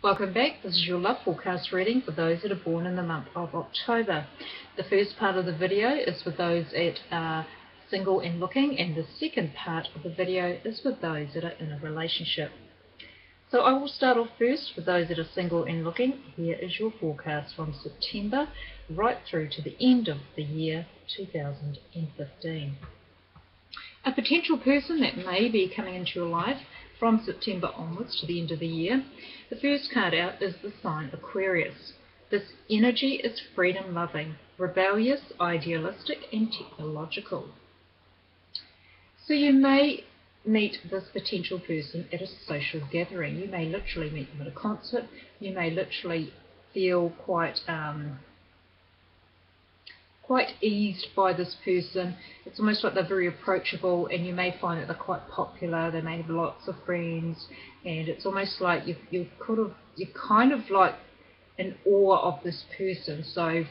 Welcome back. This is your love forecast reading for those that are born in the month of October. The first part of the video is for those that are single and looking, and the second part of the video is for those that are in a relationship. So I will start off first for those that are single and looking. Here is your forecast from September right through to the end of the year 2015. A potential person that may be coming into your life from September onwards to the end of the year. The first card out is the sign Aquarius. This energy is freedom-loving, rebellious, idealistic, and technological. So you may meet this potential person at a social gathering. You may literally meet them at a concert. You may literally feel quite eased by this person. It's almost like they're very approachable, and you may find that they're quite popular. They may have lots of friends, and it's almost like you're kind of like in awe of this person. So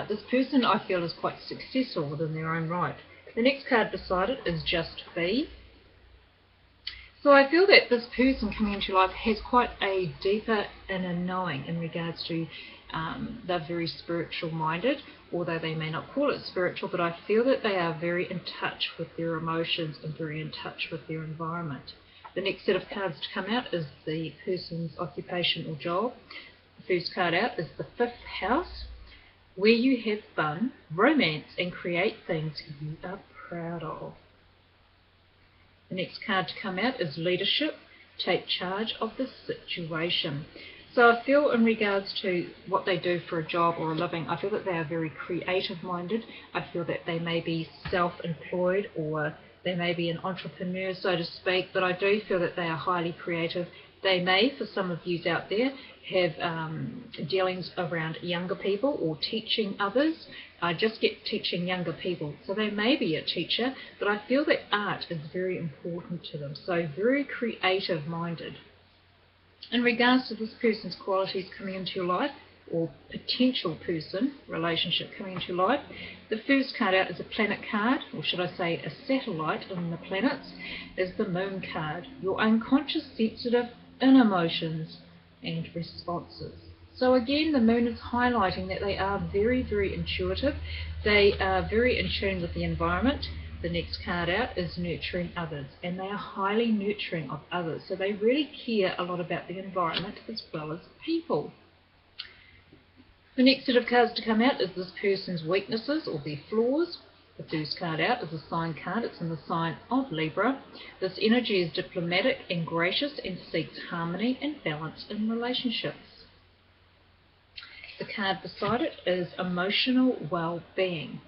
this person, I feel, is quite successful within their own right. The next card beside it is Just Be. So I feel that this person coming into your life has quite a deeper inner knowing in regards to they're very spiritual minded, although they may not call it spiritual, but I feel that they are very in touch with their emotions and very in touch with their environment. The next set of cards to come out is the person's occupation or job. The first card out is the fifth house, where you have fun, romance, and create things you are proud of. The next card to come out is leadership. Take charge of the situation. So I feel in regards to what they do for a job or a living, I feel that they are very creative minded. I feel that they may be self-employed, or they may be an entrepreneur, so to speak, but I do feel that they are highly creative. They may, for some of you out there, have dealings around younger people or teaching others. Just get teaching younger people. So they may be a teacher, but I feel that art is very important to them. So very creative minded. In regards to this person's qualities coming into your life, or potential person, relationship coming into your life, the first card out is a planet card, or should I say a satellite in the planets, is the moon card. Your unconscious, sensitive, inner emotions and responses. So again, the moon is highlighting that they are very, very intuitive. They are very in tune with the environment. The next card out is nurturing others, and they are highly nurturing of others. So they really care a lot about the environment as well as people. The next set of cards to come out is this person's weaknesses or their flaws. The first card out is a sign card. It's in the sign of Libra. This energy is diplomatic and gracious and seeks harmony and balance in relationships. The card beside it is emotional well-being.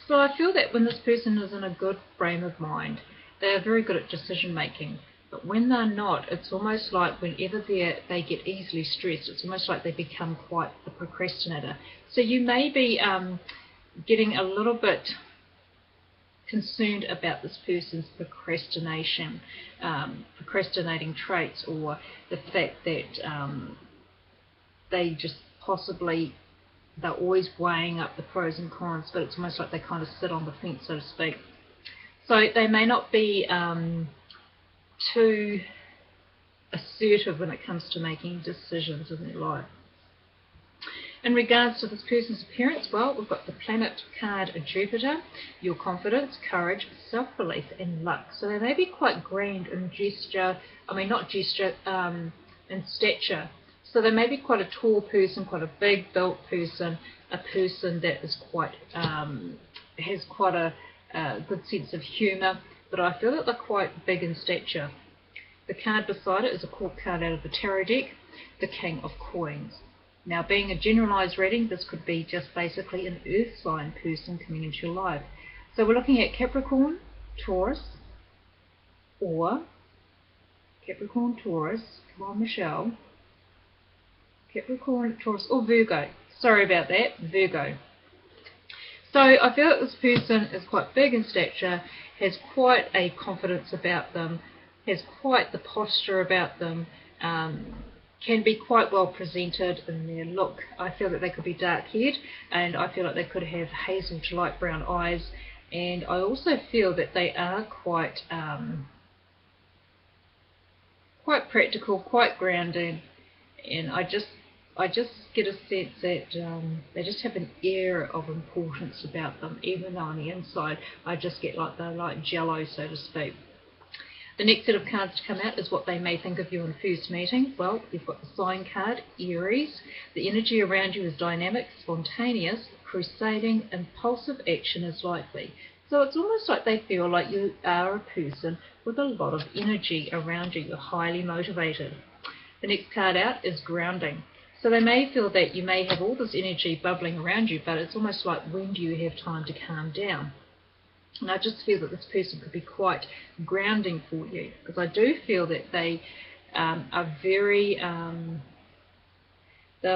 So I feel that when this person is in a good frame of mind, they are very good at decision making. But when they're not, it's almost like whenever they get easily stressed, it's almost like they become quite the procrastinator. So you may be getting a little bit concerned about this person's procrastinating traits, or the fact that they just possibly, they're always weighing up the pros and cons, but it's almost like they kind of sit on the fence, so to speak. So they may not be too assertive when it comes to making decisions in their life. In regards to this person's appearance, well, we've got the planet card Jupiter, your confidence, courage, self-belief, and luck. So they may be quite grand in gesture, in stature. So they may be quite a tall person, quite a big built person, a person that is quite has quite a good sense of humour, but I feel that they're quite big in stature. The card beside it is a court card out of the tarot deck, the King of Coins. Now, being a generalised reading, this could be just basically an earth sign person coming into your life. So we're looking at Capricorn, Taurus, or Capricorn, Taurus, come on Michelle, Capricorn, Taurus, or Virgo. Sorry about that, Virgo. So I feel that this person is quite big in stature, has quite a confidence about them, has quite the posture about them, can be quite well presented in their look. I feel that they could be dark-haired, and I feel like they could have hazel to light brown eyes, and I also feel that they are quite quite practical, quite grounding, and I just get a sense that they just have an air of importance about them, even though on the inside I just get like they're like jello, so to speak. The next set of cards to come out is what they may think of you in first meeting. Well, you've got the sign card, Aries. The energy around you is dynamic, spontaneous, crusading, impulsive action is likely. So it's almost like they feel like you are a person with a lot of energy around you. You're highly motivated. The next card out is grounding. So they may feel that you may have all this energy bubbling around you, but it's almost like, when do you have time to calm down? And I just feel that this person could be quite grounding for you, because I do feel that they are very, they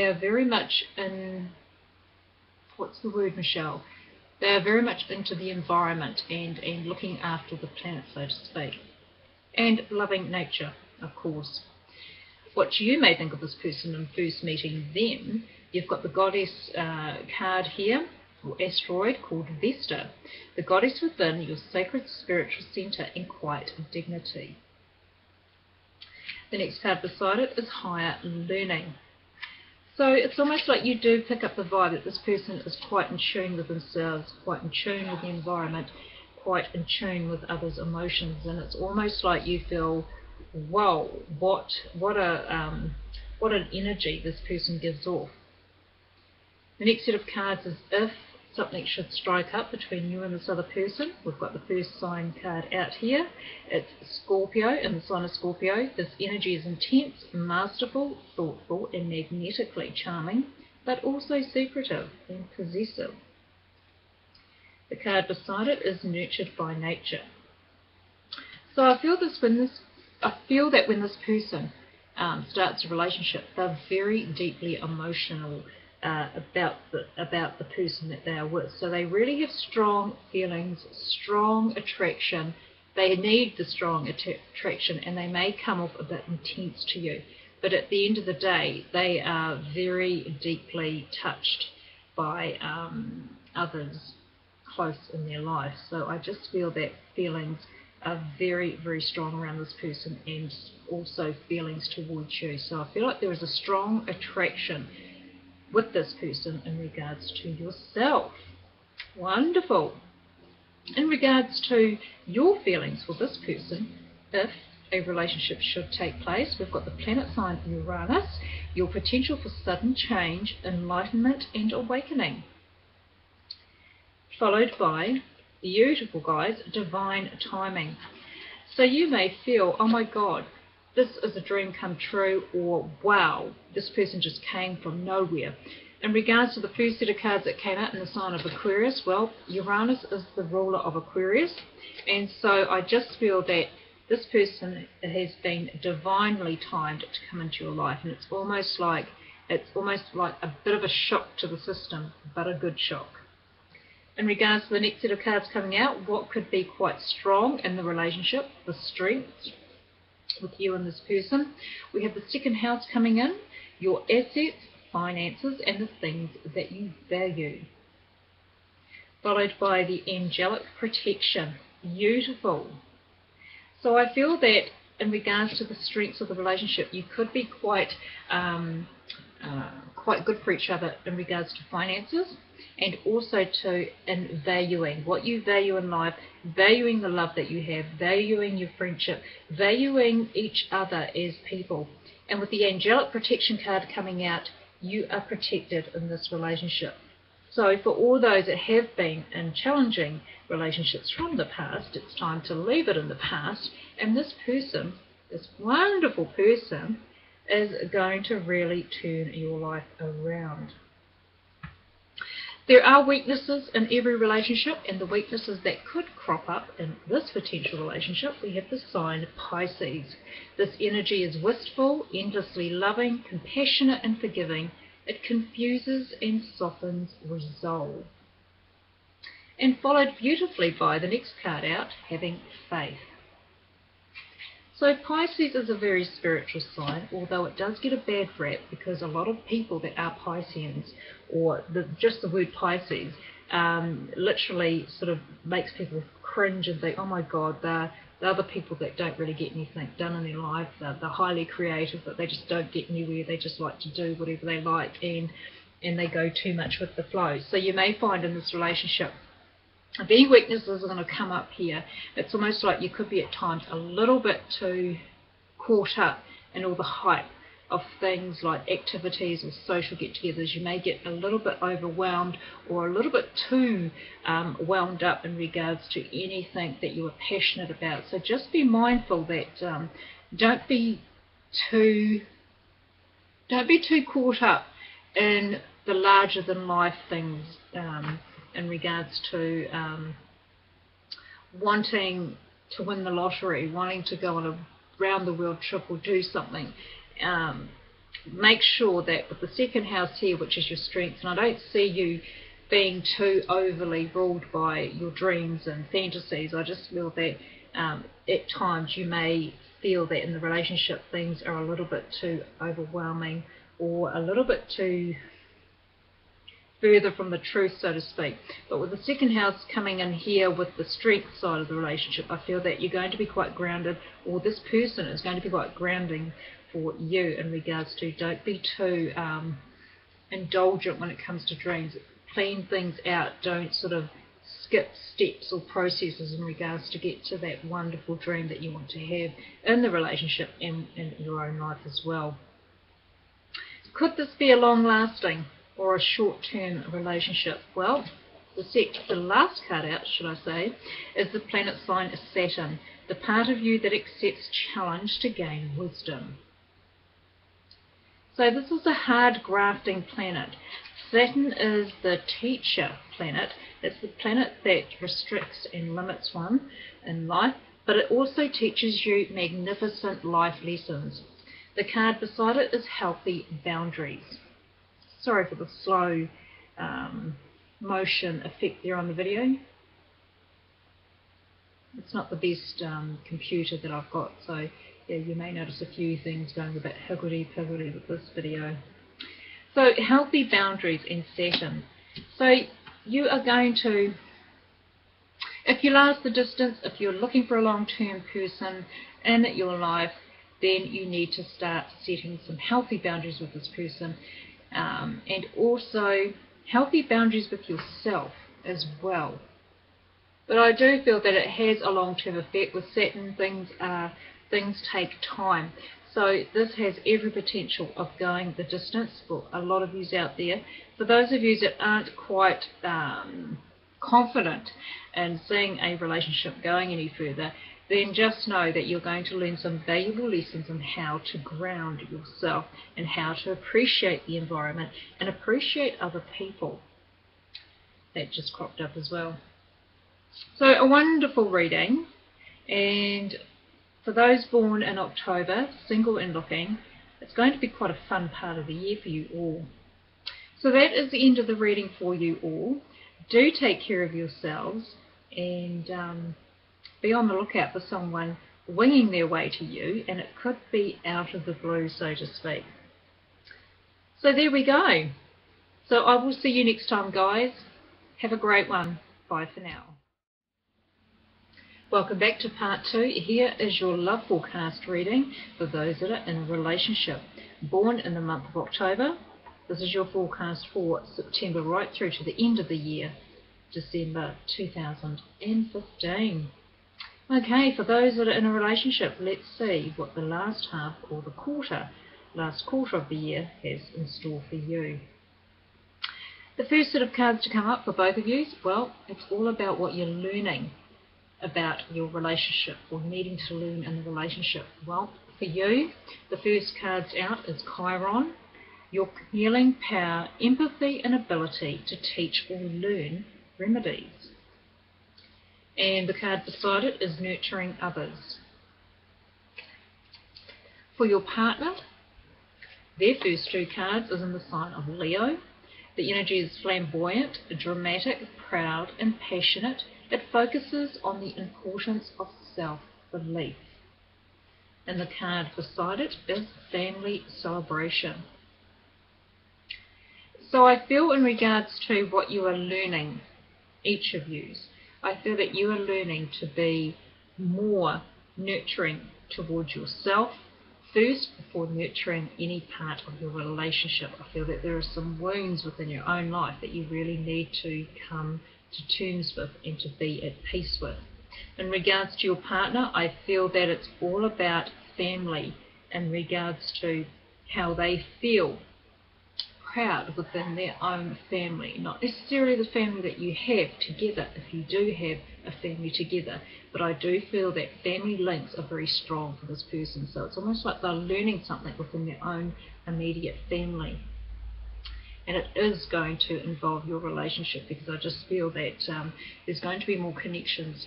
are very much in, what's the word, Michelle? They are very much into the environment and looking after the planet, so to speak, and loving nature, of course. What you may think of this person in first meeting them, you've got the goddess card here, or asteroid, called Vesta. The goddess within your sacred spiritual center in quiet dignity. The next card beside it is higher learning. So it's almost like you do pick up the vibe that this person is quite in tune with themselves, quite in tune with the environment, quite in tune with others' emotions, and it's almost like you feel, wow, what an energy this person gives off. The next set of cards is if something should strike up between you and this other person. We've got the first sign card out here. It's Scorpio, and the sign of Scorpio. This energy is intense, masterful, thoughtful, and magnetically charming, but also secretive and possessive. The card beside it is nurtured by nature. So I feel that when this person starts a relationship, they're very deeply emotional about the person that they are with. So they really have strong feelings, strong attraction. They need the strong attraction, and they may come off a bit intense to you. But at the end of the day, they are very deeply touched by others close in their life. So I just feel that feelings are very, very strong around this person, and also feelings towards you. So I feel like there is a strong attraction with this person in regards to yourself. Wonderful. In regards to your feelings for this person, if a relationship should take place, we've got the planet sign Uranus, your potential for sudden change, enlightenment and awakening. Followed by, beautiful guys, divine timing. So you may feel, oh my God, this is a dream come true, or wow, this person just came from nowhere. In regards to the first set of cards that came out in the sign of Aquarius, well, Uranus is the ruler of Aquarius, and so I just feel that this person has been divinely timed to come into your life, and it's almost like a bit of a shock to the system, but a good shock. In regards to the next set of cards coming out, what could be quite strong in the relationship, the strength with you and this person. We have the second house coming in, your assets, finances, and the things that you value. Followed by the angelic protection. Beautiful. So I feel that in regards to the strengths of the relationship, you could be quite good for each other in regards to finances, and also in valuing what you value in life, valuing the love that you have, valuing your friendship, valuing each other as people. And with the angelic protection card coming out, you are protected in this relationship. So for all those that have been in challenging relationships from the past, it's time to leave it in the past, and this person, this wonderful person, is going to really turn your life around. There are weaknesses in every relationship, and the weaknesses that could crop up in this potential relationship, we have the sign Pisces. This energy is wistful, endlessly loving, compassionate and forgiving. It confuses and softens resolve. And followed beautifully by the next card out, having faith. So Pisces is a very spiritual sign, although it does get a bad rap because a lot of people that are Pisceans, or just the word Pisces, literally sort of makes people cringe and think, oh my God, they're the people that don't really get anything done in their life. They're highly creative, but they just don't get anywhere. They just like to do whatever they like, and they go too much with the flow. So you may find in this relationship, if any weaknesses are going to come up here, it's almost like you could be at times a little bit too caught up in all the hype of things like activities or social get-togethers. You may get a little bit overwhelmed or a little bit too wound up in regards to anything that you are passionate about. So just be mindful that don't be too caught up in the larger than life things in regards to wanting to win the lottery, wanting to go on a round the world trip or do something. Make sure that with the second house here, which is your strengths, and I don't see you being too overly ruled by your dreams and fantasies. I just feel that at times you may feel that in the relationship things are a little bit too overwhelming or a little bit too further from the truth, so to speak. But with the second house coming in here with the strength side of the relationship, I feel that you're going to be quite grounded, or this person is going to be quite grounding for you in regards to don't be too indulgent when it comes to dreams. Plan things out. Don't sort of skip steps or processes in regards to get to that wonderful dream that you want to have in the relationship and in your own life as well. Could this be a long-lasting or a short-term relationship? Well, the last card out, should I say, is the planet sign Saturn, the part of you that accepts challenge to gain wisdom. So this is a hard grafting planet. Saturn is the teacher planet. It's the planet that restricts and limits one in life, but it also teaches you magnificent life lessons. The card beside it is healthy boundaries. Sorry for the slow motion effect there on the video. It's not the best computer that I've got, so yeah, you may notice a few things going a bit higgledy-piggledy with this video. So healthy boundaries in Saturn. So you are going to, if you last the distance, if you're looking for a long-term person in your life, then you need to start setting some healthy boundaries with this person. And also healthy boundaries with yourself as well. But I do feel that it has a long-term effect. With Saturn, things take time. So this has every potential of going the distance for a lot of yous out there. For those of you that aren't quite confident in seeing a relationship going any further, then just know that you're going to learn some valuable lessons on how to ground yourself and how to appreciate the environment and appreciate other people. That just cropped up as well. So a wonderful reading, and for those born in October, single and looking, it's going to be quite a fun part of the year for you all. So that is the end of the reading for you all. Do take care of yourselves and be on the lookout for someone winging their way to you, and it could be out of the blue, so to speak. So there we go. So I will see you next time, guys. Have a great one. Bye for now. Welcome back to part 2. Here is your love forecast reading for those that are in a relationship. Born in the month of October, this is your forecast for September right through to the end of the year, December 2015. Okay, for those that are in a relationship, let's see what the last half or the last quarter of the year has in store for you. The first set of cards to come up for both of you, well, it's all about what you're learning about your relationship or needing to learn in the relationship. Well, for you, the first cards out is Chiron, your healing power, empathy and ability to teach or learn remedies. And the card beside it is nurturing others. For your partner, their first 2 cards is in the sign of Leo. The energy is flamboyant, dramatic, proud and passionate. It focuses on the importance of self-belief. And the card beside it is family celebration. So I feel in regards to what you are learning each of you, I feel that you are learning to be more nurturing towards yourself first before nurturing any part of your relationship. I feel that there are some wounds within your own life that you really need to come to terms with and to be at peace with. In regards to your partner, I feel that it's all about family in regards to how they feel proud within their own family, not necessarily the family that you have together if you do have a family together, but I do feel that family links are very strong for this person. So it's almost like they're learning something within their own immediate family, and it is going to involve your relationship, because I just feel that there's going to be more connections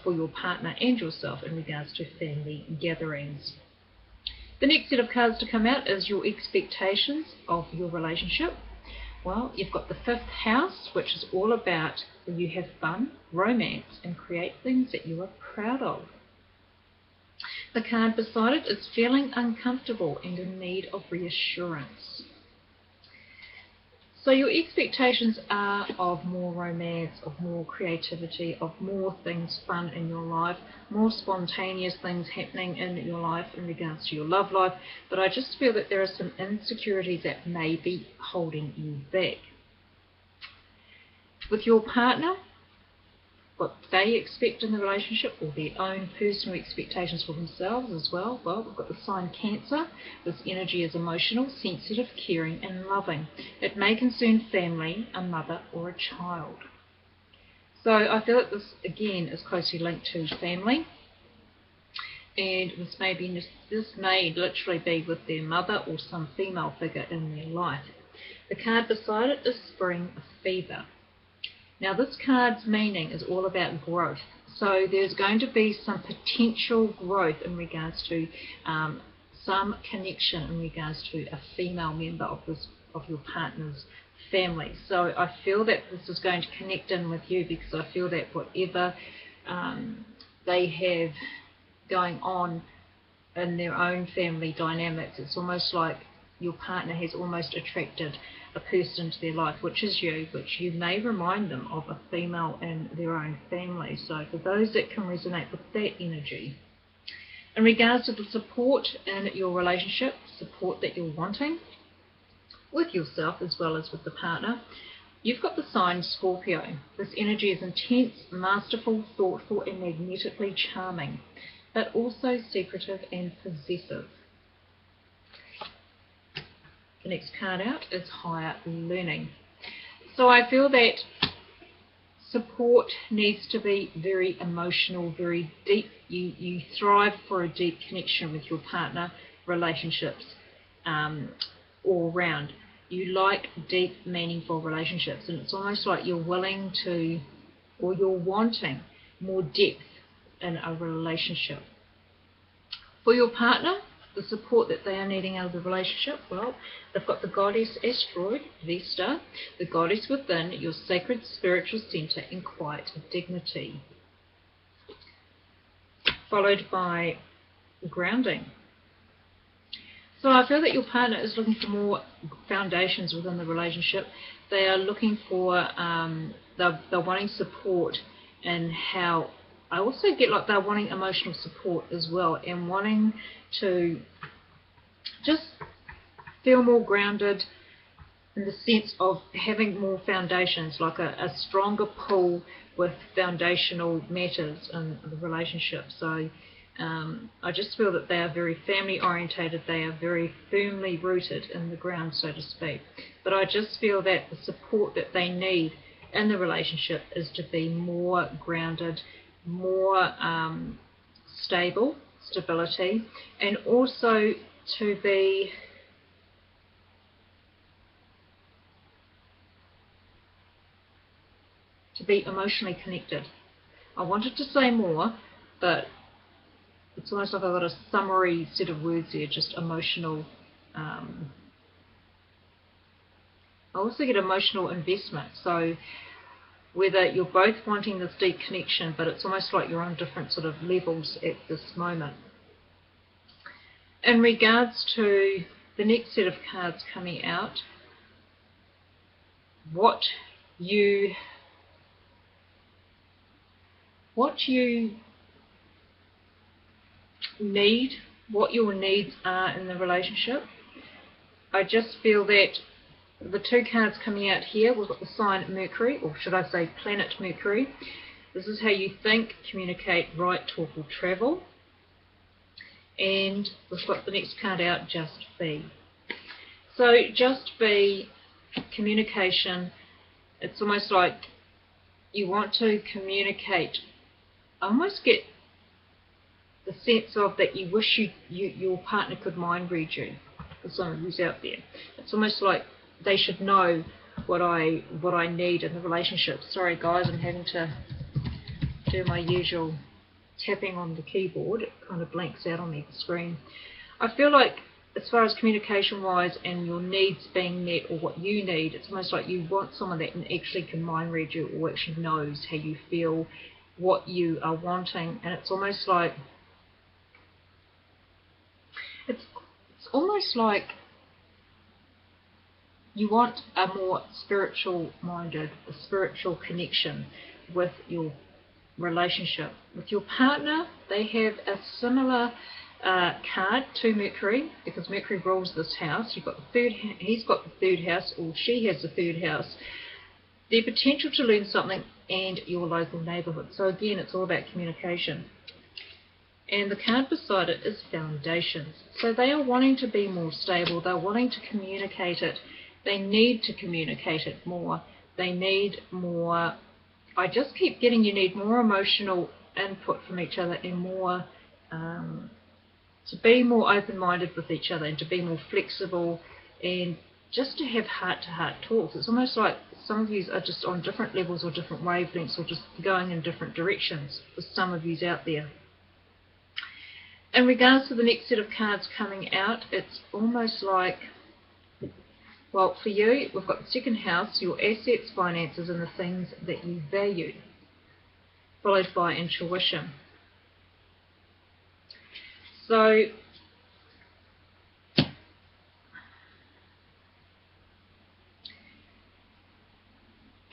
for your partner and yourself in regards to family gatherings. The next set of cards to come out is your expectations of your relationship. Well, you've got the 5th house, which is all about when you have fun, romance, and create things that you are proud of. The card beside it is feeling uncomfortable and in need of reassurance. So your expectations are of more romance, of more creativity, of more things fun in your life, more spontaneous things happening in your life in regards to your love life, but I just feel that there are some insecurities that may be holding you back. With your partner, what they expect in the relationship, or their own personal expectations for themselves as well. Well, we've got the sign Cancer. This energy is emotional, sensitive, caring, and loving. It may concern family, a mother, or a child. So I feel that this, again, is closely linked to family. And this may literally be with their mother or some female figure in their life. The card beside it is Spring Fever. Now this card's meaning is all about growth. So there's going to be some potential growth in regards to some connection in regards to a female member of your partner's family. So I feel that this is going to connect in with you, because I feel that whatever they have going on in their own family dynamics, it's almost like your partner has almost attracted a person into their life, which is you, which you may remind them of a female in their own family. So for those that can resonate with that energy. In regards to the support in your relationship, support that you're wanting with yourself as well as with the partner, you've got the sign Scorpio. This energy is intense, masterful, thoughtful, and magnetically charming, but also secretive and possessive. The next card out is Higher Learning. So I feel that support needs to be very emotional, very deep. You thrive for a deep connection with your partner, relationships all round. You like deep, meaningful relationships, and it's almost like you're willing to, or you're wanting more depth in a relationship. For your partner, the support that they are needing out of the relationship, well, they've got the goddess asteroid, Vesta, the goddess within, your sacred spiritual center, and quiet dignity. Followed by grounding. So I feel that your partner is looking for more foundations within the relationship. They are looking for, they're wanting support in how, I also get like they're wanting emotional support as well, and wanting to just feel more grounded in the sense of having more foundations, like a stronger pull with foundational matters in the relationship. So I just feel that they are very family orientated, they are very firmly rooted in the ground, so to speak. But I just feel that the support that they need in the relationship is to be more grounded, more stability, and also to be emotionally connected. I wanted to say more, but it's almost like I've got a summary set of words here, just emotional. I also get emotional investment. So whether you're both wanting this deep connection, but it's almost like you're on different sort of levels at this moment. In regards to the next set of cards coming out, what you what you need, what your needs are in the relationship. I just feel that the two cards coming out here, we've got the sign Mercury, or should I say planet Mercury. This is how you think, communicate, write, talk or travel. And we've got the next card out, just be. So just be, communication. It's almost like you want to communicate. I almost get the sense of that you wish your partner could mind read you, for someone who's out there. It's almost like they should know what I need in the relationship. Sorry guys, I'm having to do my usual tapping on the keyboard. It kind of blanks out on the screen. I feel like as far as communication wise and your needs being met, or what you need, it's almost like you want someone that actually can mind read you, or actually knows how you feel, what you are wanting. And it's almost like it's almost like you want a more spiritual minded, a spiritual connection with your relationship. With your partner, they have a similar card to Mercury, because Mercury rules this house. You've got the third, he's got the third house, or she has the third house. Their potential to learn something, and your local neighbourhood. So again, it's all about communication. And the card beside it is foundations. So they are wanting to be more stable. They're wanting to communicate it. They need to communicate it more. They need more. I just keep getting you need more emotional input from each other, and more to be more open-minded with each other, and to be more flexible, and just to have heart-to-heart talks. It's almost like some of you are just on different levels or different wavelengths, or just going in different directions for some of you out there. In regards to the next set of cards coming out, it's almost like, well, for you, we've got the second house, your assets, finances, and the things that you value, followed by intuition. So,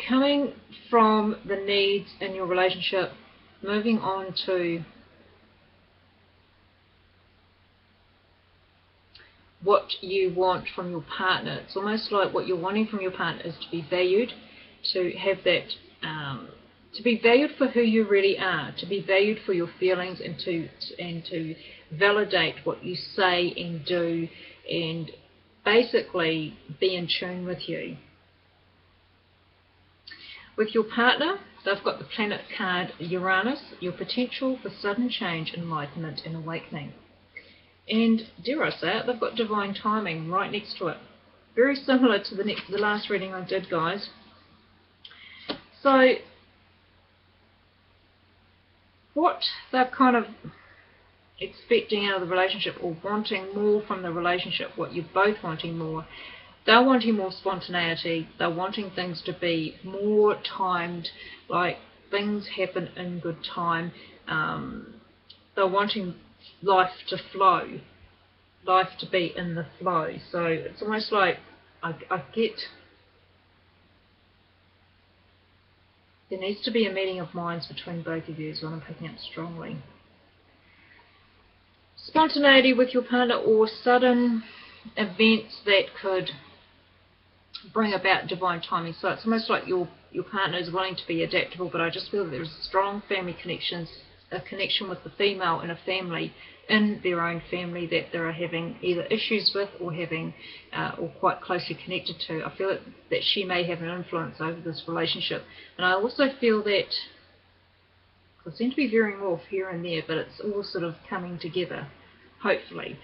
coming from the needs in your relationship, moving on to what you want from your partner. It's almost like what you're wanting from your partner is to be valued, to have that, to be valued for who you really are, to be valued for your feelings, and to validate what you say and do, and basically be in tune with you. With your partner, they've got the planet card Uranus, your potential for sudden change, enlightenment and awakening. And dare I say it, they've got divine timing right next to it. Very similar to the last reading I did, guys. So, what they're kind of expecting out of the relationship, or wanting more from the relationship, what you're both wanting more, they're wanting more spontaneity. They're wanting things to be more timed, like things happen in good time. They're wanting life to flow, life to be in the flow. So it's almost like I get there needs to be a meeting of minds between both of you, is what I'm picking up strongly. Spontaneity with your partner, or sudden events that could bring about divine timing. So it's almost like your partner is willing to be adaptable, but I just feel that there's strong family connections, a connection with the female in a family, in their own family, that they are having either issues with, or having or quite closely connected to. I feel that she may have an influence over this relationship. And I also feel that I seem to be veering off here and there, but it's all sort of coming together, hopefully.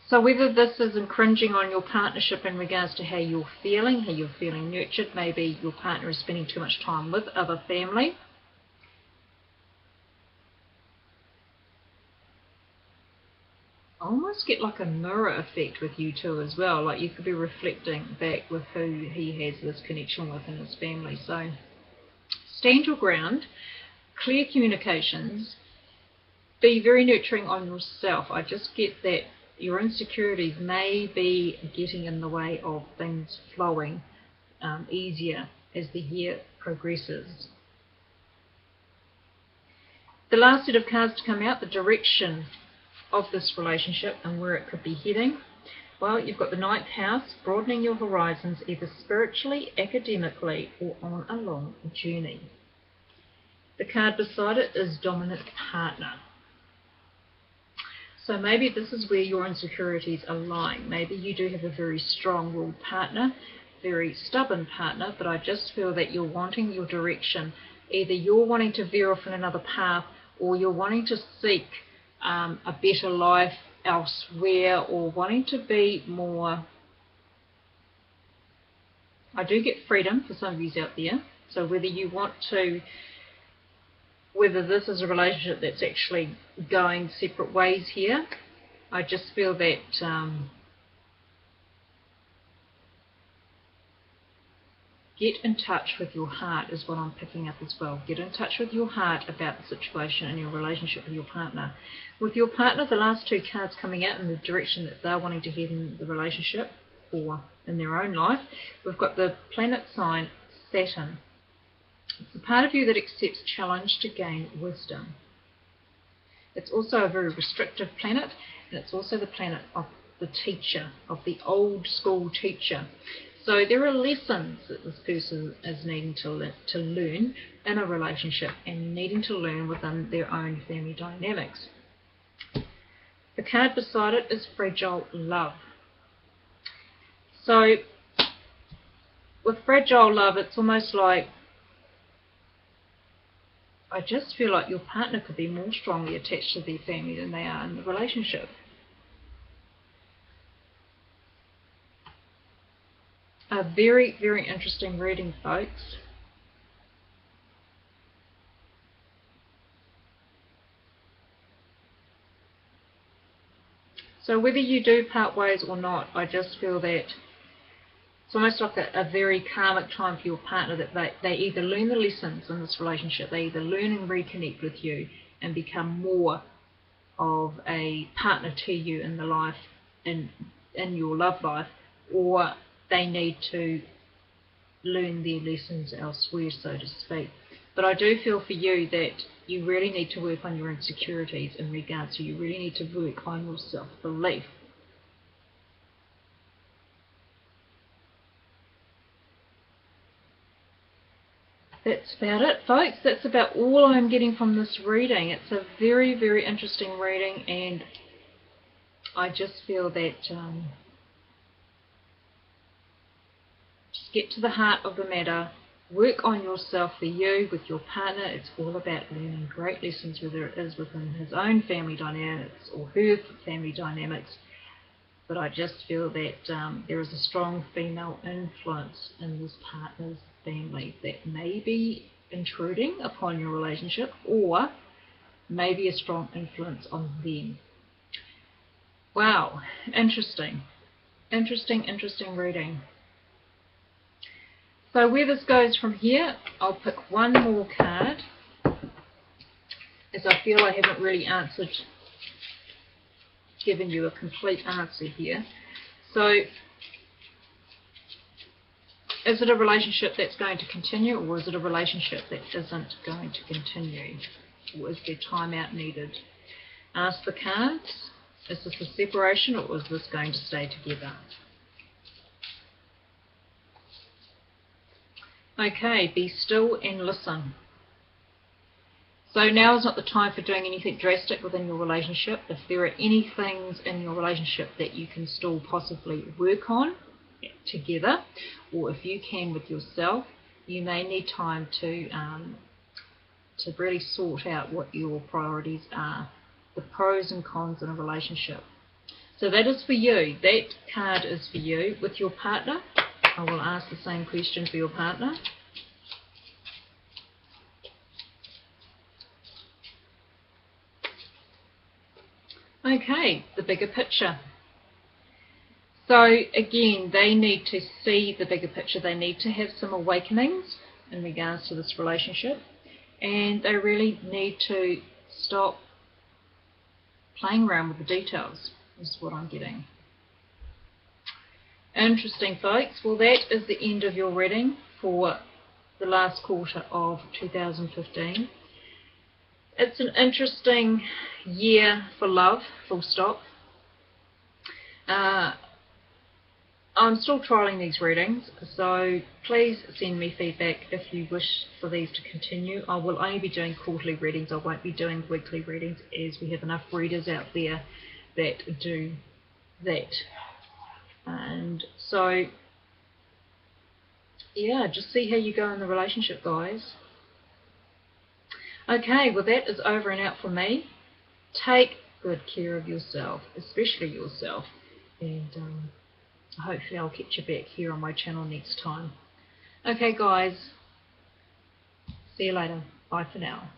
So whether this is infringing on your partnership in regards to how you're feeling nurtured, maybe your partner is spending too much time with other family. I almost get like a mirror effect with you two as well, like you could be reflecting back with who he has this connection with in his family. So stand your ground, clear communications, be very nurturing on yourself. I just get that your insecurities may be getting in the way of things flowing easier as the year progresses. The last set of cards to come out, the direction of this relationship and where it could be heading. Well, you've got the 9th house, broadening your horizons either spiritually, academically, or on a long journey. The card beside it is dominant partner. So maybe this is where your insecurities are lying. Maybe you do have a very strong-willed partner, very stubborn partner, but I just feel that you're wanting your direction. Either you're wanting to veer off in another path, or you're wanting to seek a better life elsewhere, or wanting to be more... I do get freedom for some of you out there. So whether you want to... whether this is a relationship that's actually going separate ways here, I just feel that get in touch with your heart is what I'm picking up as well. Get in touch with your heart about the situation and your relationship with your partner. With your partner, the last 2 cards coming out in the direction that they're wanting to head in the relationship or in their own life, we've got the planet sign Saturn. It's the part of you that accepts challenge to gain wisdom. It's also a very restrictive planet, and it's also the planet of the teacher, of the old school teacher. So there are lessons that this person is needing to learn in a relationship and needing to learn within their own family dynamics. The card beside it is fragile love. So with fragile love, it's almost like I just feel like your partner could be more strongly attached to their family than they are in the relationship. A very, very interesting reading, folks. So whether you do part ways or not, I just feel that it's almost like a very karmic time for your partner, that they either learn the lessons in this relationship, they either learn and reconnect with you and become more of a partner to you in the life, in your love life, or they need to learn their lessons elsewhere, so to speak. But I do feel for you that you really need to work on your insecurities in regards to, you really need to work on your self-belief. That's about it, folks. That's about all I'm getting from this reading. It's a very, very interesting reading, and I just feel that just get to the heart of the matter, work on yourself for you, with your partner. It's all about learning great lessons, whether it is within his own family dynamics or her family dynamics. But I just feel that there is a strong female influence in this partner's family that may be intruding upon your relationship, or maybe a strong influence on them. Wow, interesting. Interesting reading. So where this goes from here, I'll pick one more card, as I feel I haven't really given you a complete answer here. So is it a relationship that's going to continue, or is it a relationship that isn't going to continue? Or is there time out needed? Ask the cards, is this a separation, or is this going to stay together? Okay, be still and listen. So now is not the time for doing anything drastic within your relationship. If there are any things in your relationship that you can still possibly work on together, or if you can with yourself, you may need time to really sort out what your priorities are, the pros and cons in a relationship. So that is for you. That card is for you. With your partner, I will ask the same question for your partner. Okay, the bigger picture. So again, they need to see the bigger picture. They need to have some awakenings in regards to this relationship, and they really need to stop playing around with the details, is what I'm getting. Interesting, folks. Well, that is the end of your reading for the last quarter of 2015. It's an interesting year for love, full stop. I'm still trialling these readings, so please send me feedback if you wish for these to continue. I will only be doing quarterly readings. I won't be doing weekly readings, as we have enough readers out there that do that. And so, yeah, just see how you go in the relationship, guys. Okay, well, that is over and out for me. Take good care of yourself, especially yourself, and hopefully I'll catch you back here on my channel next time. Okay, guys, see you later. Bye for now.